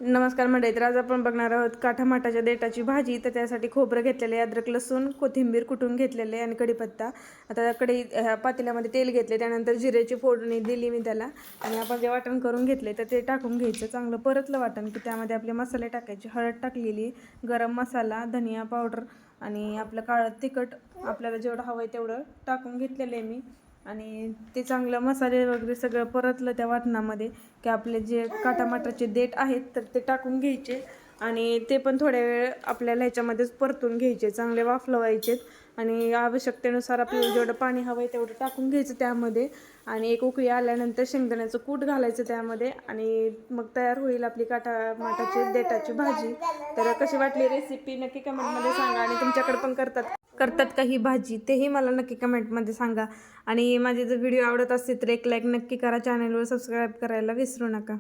नमस्कार मंडळी. तर आज आपण बघणार आहोत काठामाटाच्या देठाची भाजी. तर त्यासाठी खोबरं घेतलेले, अद्रक लसूण कोथिंबीर कुटून घेतलेले आणि कढीपत्ता. आता पातेल्यामध्ये तेल घेतले, त्यानंतर जिऱ्याची फोडणी दिली मी त्याला आणि आपण जे वाटण करून घेतले तर ते टाकून घ्यायचं. चांगलं परतलं वाटण की त्यामध्ये आपले मसाले टाकायचे. हळद टाकलेली, गरम मसाला, धनिया पावडर आणि आपलं काळं तिखट आपल्याला जेवढं हवं आहे तेवढं टाकून घेतलेलं आहे मी. आणि ते चांगलं मसाले वगैरे सगळं परतलं त्या वाटणामध्ये की आपले जे काटामाटाचे देठ आहेत तर ते टाकून घ्यायचे आणि ते पण थोड्या वेळ आपल्याला ह्याच्यामध्येच परतून घ्यायचे, चांगले वाफलवायचे आणि आवश्यकतेनुसार आपल्याला जेवढं पाणी हवं आहे तेवढं टाकून घ्यायचं त्यामध्ये. आणि एक उकळी आल्यानंतर शेंगदाण्याचं कूट घालायचं त्यामध्ये आणि मग तयार होईल आपली काटामाटाची देठाची भाजी. तर कशी वाटली रेसिपी नक्की कमेंटमध्ये सांगा आणि तुमच्याकडे पण करतात का ही भाजी तेही मला नक्की कमेंटमध्ये सांगा. आणि माझे जर व्हिडिओ आवडत असतील तर एक लाईक नक्की करा, चॅनलवर सबस्क्राईब करायला विसरू नका.